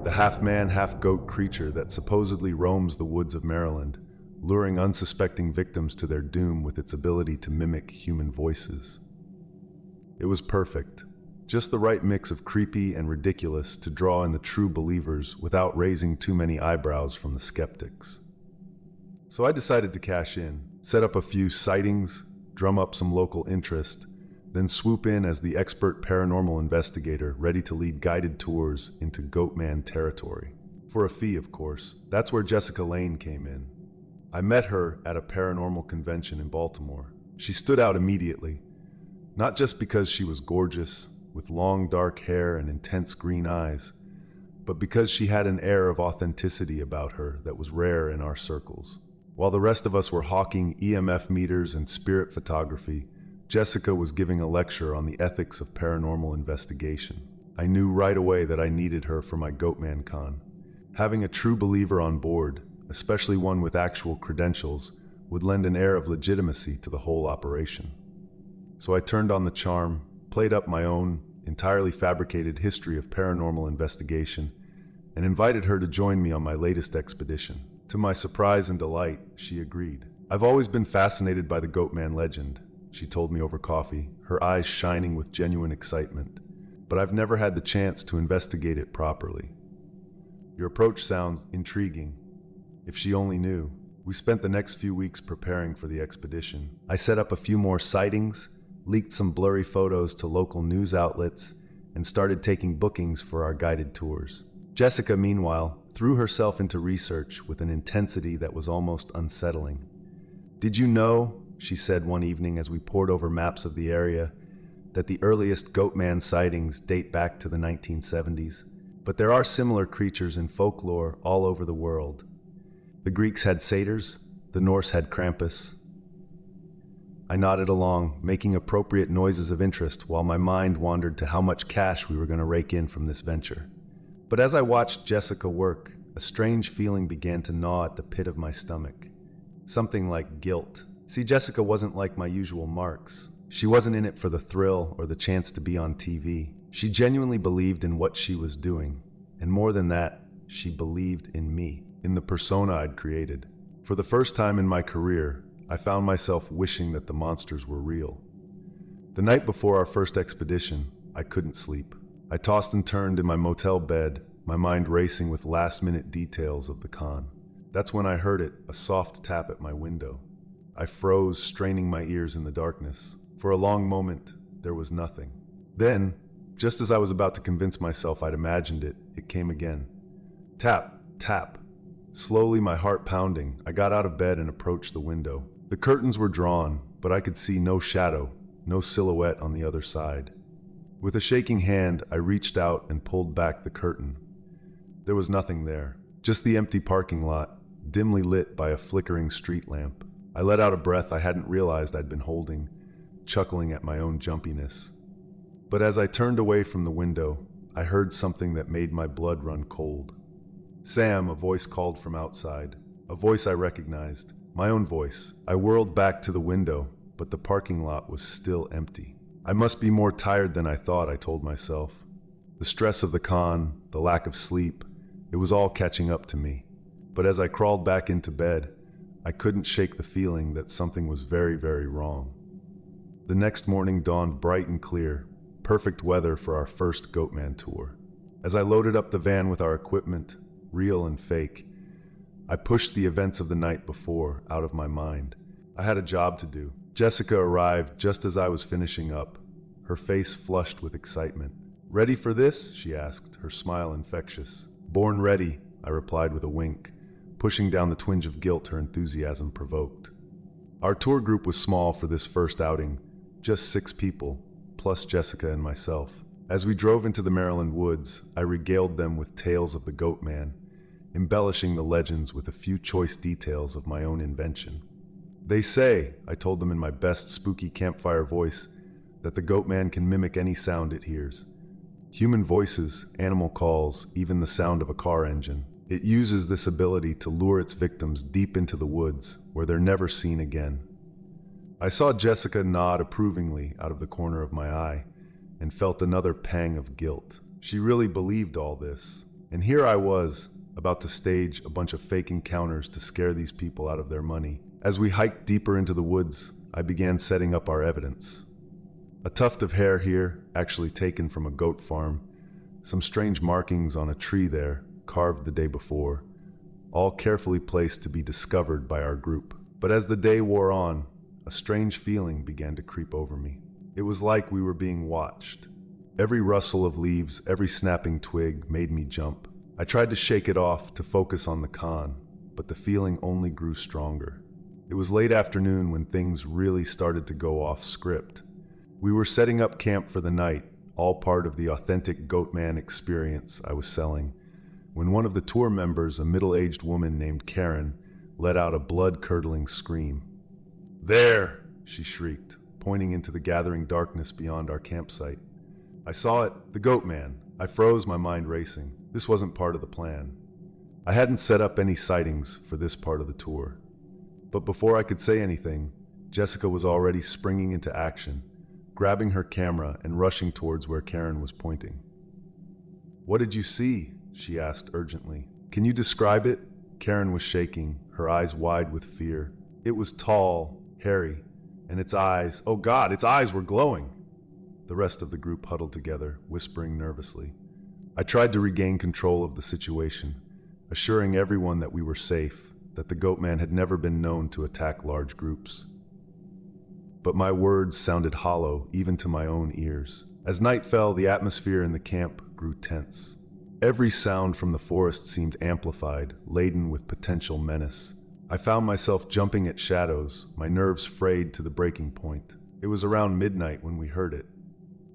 the half-man, half-goat creature that supposedly roams the woods of Maryland, luring unsuspecting victims to their doom with its ability to mimic human voices. It was perfect, just the right mix of creepy and ridiculous to draw in the true believers without raising too many eyebrows from the skeptics. So I decided to cash in, set up a few sightings, drum up some local interest, then swoop in as the expert paranormal investigator ready to lead guided tours into Goatman territory. For a fee, of course. That's where Jessica Lane came in. I met her at a paranormal convention in Baltimore. She stood out immediately, not just because she was gorgeous, with long dark hair and intense green eyes, but because she had an air of authenticity about her that was rare in our circles. While the rest of us were hawking EMF meters and spirit photography, Jessica was giving a lecture on the ethics of paranormal investigation. I knew right away that I needed her for my Goatman Con. Having a true believer on board, especially one with actual credentials, would lend an air of legitimacy to the whole operation. So I turned on the charm, played up my own, entirely fabricated history of paranormal investigation, and invited her to join me on my latest expedition. To my surprise and delight, she agreed. "I've always been fascinated by the Goatman legend," she told me over coffee, her eyes shining with genuine excitement, "but I've never had the chance to investigate it properly. Your approach sounds intriguing." If she only knew. We spent the next few weeks preparing for the expedition. I set up a few more sightings, leaked some blurry photos to local news outlets, and started taking bookings for our guided tours. Jessica, meanwhile, threw herself into research with an intensity that was almost unsettling. "Did you know," she said one evening as we pored over maps of the area, "that the earliest Goatman sightings date back to the 1970s? But there are similar creatures in folklore all over the world. The Greeks had satyrs, the Norse had Krampus." I nodded along, making appropriate noises of interest while my mind wandered to how much cash we were going to rake in from this venture. But as I watched Jessica work, a strange feeling began to gnaw at the pit of my stomach. Something like guilt. See, Jessica wasn't like my usual marks. She wasn't in it for the thrill or the chance to be on TV. She genuinely believed in what she was doing. And more than that, she believed in me, in the persona I'd created. For the first time in my career, I found myself wishing that the monsters were real. The night before our first expedition, I couldn't sleep. I tossed and turned in my motel bed, my mind racing with last-minute details of the con. That's when I heard it, a soft tap at my window. I froze, straining my ears in the darkness. For a long moment, there was nothing. Then, just as I was about to convince myself I'd imagined it, it came again. Tap, tap. Slowly, my heart pounding, I got out of bed and approached the window. The curtains were drawn, but I could see no shadow, no silhouette on the other side. With a shaking hand, I reached out and pulled back the curtain. There was nothing there, just the empty parking lot, dimly lit by a flickering street lamp. I let out a breath I hadn't realized I'd been holding, chuckling at my own jumpiness. But as I turned away from the window, I heard something that made my blood run cold. "Sam," a voice called from outside, a voice I recognized, my own voice. I whirled back to the window, but the parking lot was still empty. I must be more tired than I thought, I told myself. The stress of the con, the lack of sleep, it was all catching up to me. But as I crawled back into bed, I couldn't shake the feeling that something was very, very wrong. The next morning dawned bright and clear, perfect weather for our first Goatman tour. As I loaded up the van with our equipment, real and fake, I pushed the events of the night before out of my mind. I had a job to do. Jessica arrived just as I was finishing up, her face flushed with excitement. "Ready for this?" she asked, her smile infectious. "Born ready," I replied with a wink, pushing down the twinge of guilt her enthusiasm provoked. Our tour group was small for this first outing, just 6 people, plus Jessica and myself. As we drove into the Maryland woods, I regaled them with tales of the Goatman, embellishing the legends with a few choice details of my own invention. "They say," I told them in my best spooky campfire voice, "that the Goatman can mimic any sound it hears. Human voices, animal calls, even the sound of a car engine. It uses this ability to lure its victims deep into the woods, where they're never seen again." I saw Jessica nod approvingly out of the corner of my eye, and felt another pang of guilt. She really believed all this, And here I was, about to stage a bunch of fake encounters to scare these people out of their money. As we hiked deeper into the woods, I began setting up our evidence. A tuft of hair here, actually taken from a goat farm, some strange markings on a tree there, carved the day before, all carefully placed to be discovered by our group. But as the day wore on, a strange feeling began to creep over me. It was like we were being watched. Every rustle of leaves, every snapping twig made me jump. I tried to shake it off to focus on the con, but the feeling only grew stronger. It was late afternoon when things really started to go off script. We were setting up camp for the night, all part of the authentic Goatman experience I was selling, when one of the tour members, a middle-aged woman named Karen, let out a blood-curdling scream. "There!" she shrieked, pointing into the gathering darkness beyond our campsite. I saw it, the Goatman. I froze, my mind racing. This wasn't part of the plan. I hadn't set up any sightings for this part of the tour. But before I could say anything, Jessica was already springing into action, grabbing her camera and rushing towards where Karen was pointing. "What did you see?" she asked urgently. "Can you describe it?" Karen was shaking, her eyes wide with fear. It was tall, hairy, and its eyes, oh God, its eyes were glowing. The rest of the group huddled together, whispering nervously. I tried to regain control of the situation, assuring everyone that we were safe, that the Goatman had never been known to attack large groups. But my words sounded hollow, even to my own ears. As night fell, the atmosphere in the camp grew tense. Every sound from the forest seemed amplified, laden with potential menace. I found myself jumping at shadows, my nerves frayed to the breaking point. It was around midnight when we heard it.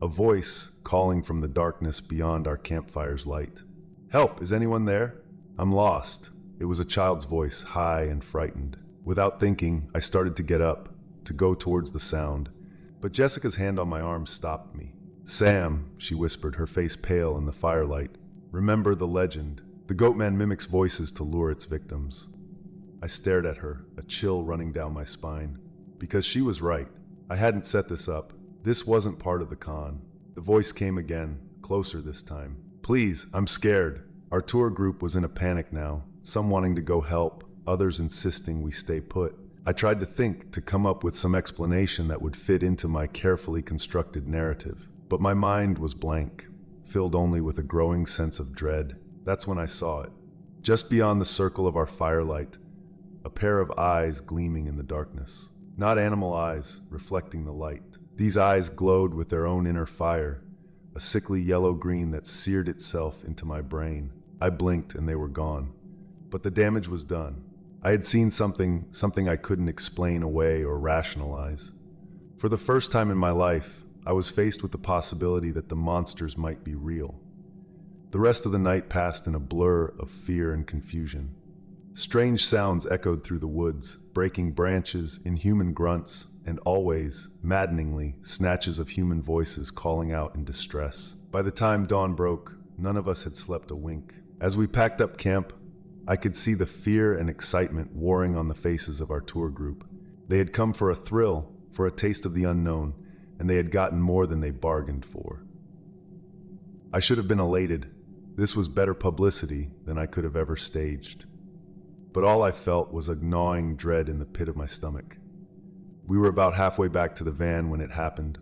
A voice calling from the darkness beyond our campfire's light. "Help! Is anyone there? I'm lost." It was a child's voice, high and frightened. Without thinking, I started to get up, to go towards the sound, but Jessica's hand on my arm stopped me. "Sam," she whispered, her face pale in the firelight. "Remember the legend. The Goatman mimics voices to lure its victims." I stared at her, a chill running down my spine. Because she was right. I hadn't set this up. This wasn't part of the con. The voice came again, closer this time. "Please, I'm scared." Our tour group was in a panic now, some wanting to go help, others insisting we stay put. I tried to think, to come up with some explanation that would fit into my carefully constructed narrative. But my mind was blank, filled only with a growing sense of dread. That's when I saw it. Just beyond the circle of our firelight, a pair of eyes gleaming in the darkness. Not animal eyes, reflecting the light. These eyes glowed with their own inner fire, a sickly yellow-green that seared itself into my brain. I blinked and they were gone. But the damage was done. I had seen something I couldn't explain away or rationalize. For the first time in my life, I was faced with the possibility that the monsters might be real. The rest of the night passed in a blur of fear and confusion. Strange sounds echoed through the woods, breaking branches, inhuman grunts, and always, maddeningly, snatches of human voices calling out in distress. By the time dawn broke, none of us had slept a wink. As we packed up camp, I could see the fear and excitement warring on the faces of our tour group. They had come for a thrill, for a taste of the unknown, and they had gotten more than they bargained for. I should have been elated. This was better publicity than I could have ever staged. But all I felt was a gnawing dread in the pit of my stomach. We were about halfway back to the van when it happened.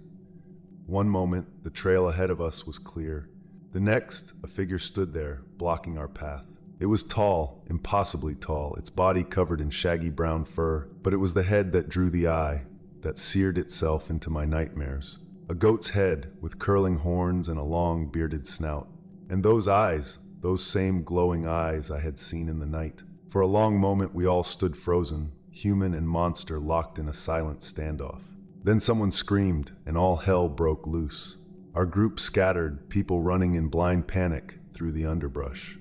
One moment, the trail ahead of us was clear. The next, a figure stood there, blocking our path. It was tall, impossibly tall, its body covered in shaggy brown fur, but it was the head that drew the eye, that seared itself into my nightmares. A goat's head, with curling horns and a long, bearded snout. And those eyes, those same glowing eyes I had seen in the night. For a long moment we all stood frozen, human and monster locked in a silent standoff. Then someone screamed, and all hell broke loose. Our group scattered, people running in blind panic through the underbrush.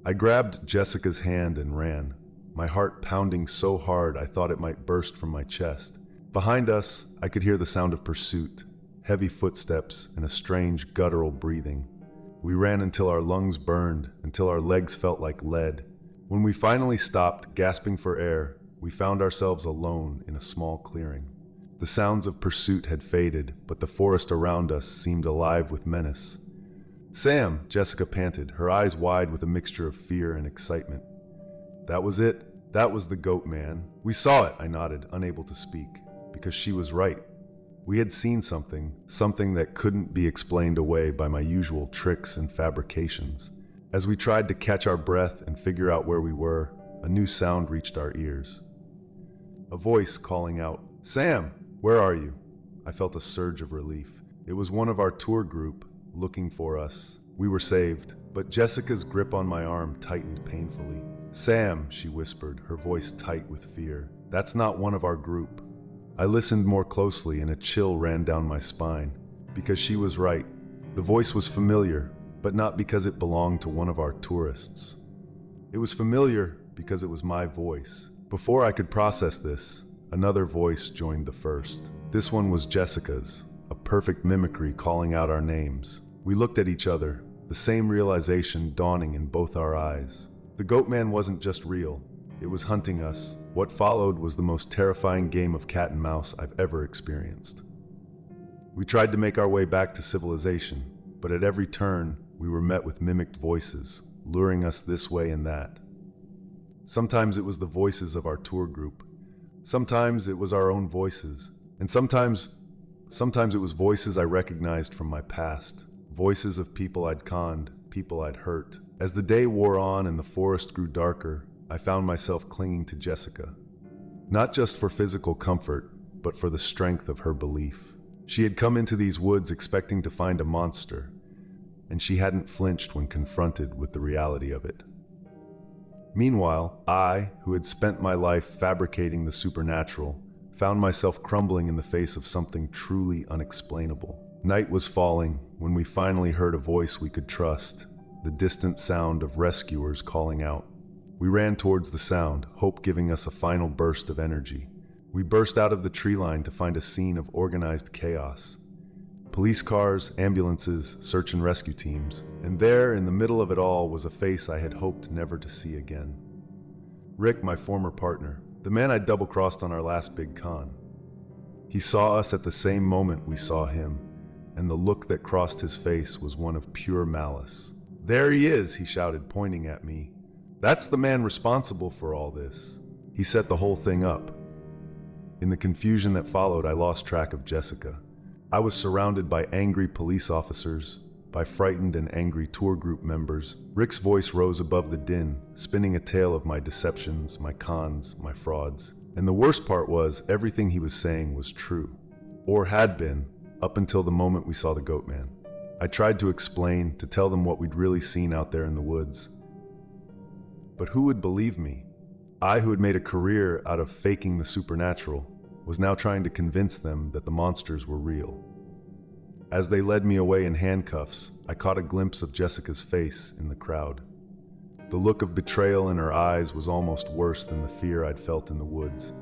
I grabbed Jessica's hand and ran, my heart pounding so hard I thought it might burst from my chest. Behind us, I could hear the sound of pursuit, heavy footsteps, and a strange guttural breathing. We ran until our lungs burned, until our legs felt like lead. When we finally stopped, gasping for air, we found ourselves alone in a small clearing. The sounds of pursuit had faded, but the forest around us seemed alive with menace. Sam, Jessica panted, her eyes wide with a mixture of fear and excitement. That was it. That was the Goatman. We saw it, I nodded, unable to speak, because she was right. We had seen something that couldn't be explained away by my usual tricks and fabrications. As we tried to catch our breath and figure out where we were, a new sound reached our ears. A voice calling out, "Sam, where are you?" I felt a surge of relief. It was one of our tour group looking for us. We were saved, but Jessica's grip on my arm tightened painfully. "Sam," she whispered, her voice tight with fear. "That's not one of our group." I listened more closely and a chill ran down my spine. Because she was right. The voice was familiar, but not because it belonged to one of our tourists. It was familiar because it was my voice. Before I could process this, another voice joined the first. This one was Jessica's, a perfect mimicry calling out our names. We looked at each other, the same realization dawning in both our eyes. The Goatman wasn't just real, it was hunting us. What followed was the most terrifying game of cat and mouse I've ever experienced. We tried to make our way back to civilization, but at every turn, we were met with mimicked voices, luring us this way and that. Sometimes it was the voices of our tour group. Sometimes it was our own voices. And sometimes it was voices I recognized from my past. Voices of people I'd conned, people I'd hurt. As the day wore on and the forest grew darker, I found myself clinging to Jessica. Not just for physical comfort, but for the strength of her belief. She had come into these woods expecting to find a monster, and she hadn't flinched when confronted with the reality of it. Meanwhile, I, who had spent my life fabricating the supernatural, found myself crumbling in the face of something truly unexplainable. Night was falling when we finally heard a voice we could trust, the distant sound of rescuers calling out. We ran towards the sound, hope giving us a final burst of energy. We burst out of the tree line to find a scene of organized chaos. Police cars, ambulances, search and rescue teams, and there, in the middle of it all, was a face I had hoped never to see again. Rick, my former partner, the man I'd double-crossed on our last big con. He saw us at the same moment we saw him, and the look that crossed his face was one of pure malice. "There he is," he shouted, pointing at me. "That's the man responsible for all this. He set the whole thing up." In the confusion that followed, I lost track of Jessica. I was surrounded by angry police officers, by frightened and angry tour group members. Rick's voice rose above the din, spinning a tale of my deceptions, my cons, my frauds. And the worst part was, everything he was saying was true. Or had been, up until the moment we saw the Goatman. I tried to explain, to tell them what we'd really seen out there in the woods. But who would believe me? I, who had made a career out of faking the supernatural, was now trying to convince them that the monsters were real. As they led me away in handcuffs, I caught a glimpse of Jessica's face in the crowd. The look of betrayal in her eyes was almost worse than the fear I'd felt in the woods.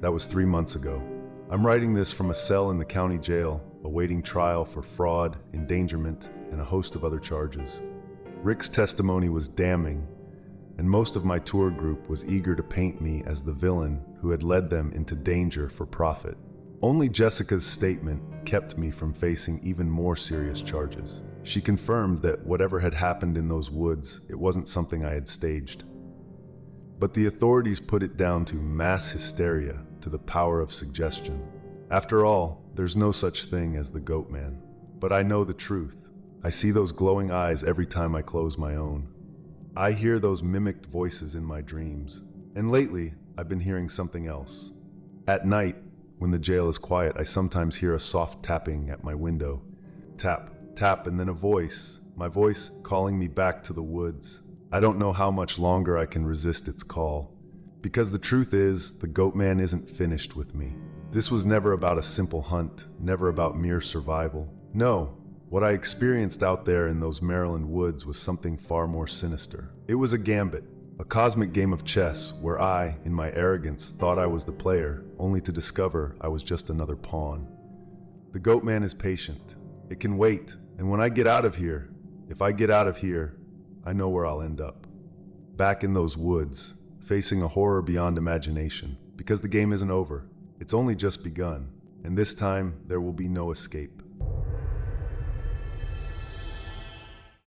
That was 3 months ago. I'm writing this from a cell in the county jail, awaiting trial for fraud, endangerment, and a host of other charges. Rick's testimony was damning, and most of my tour group was eager to paint me as the villain who had led them into danger for profit. Only Jessica's statement kept me from facing even more serious charges. She confirmed that whatever had happened in those woods, it wasn't something I had staged. But the authorities put it down to mass hysteria, to the power of suggestion. After all, there's no such thing as the Goatman. But I know the truth. I see those glowing eyes every time I close my own. I hear those mimicked voices in my dreams. And lately, I've been hearing something else. At night, when the jail is quiet, I sometimes hear a soft tapping at my window. Tap, tap, and then a voice. My voice calling me back to the woods. I don't know how much longer I can resist its call. Because the truth is, the Goatman isn't finished with me. This was never about a simple hunt, never about mere survival. No. What I experienced out there in those Maryland woods was something far more sinister. It was a gambit, a cosmic game of chess where I, in my arrogance, thought I was the player, only to discover I was just another pawn. The Goatman is patient. It can wait, and when I get out of here, if I get out of here, I know where I'll end up. Back in those woods, facing a horror beyond imagination, because the game isn't over. It's only just begun, and this time there will be no escape.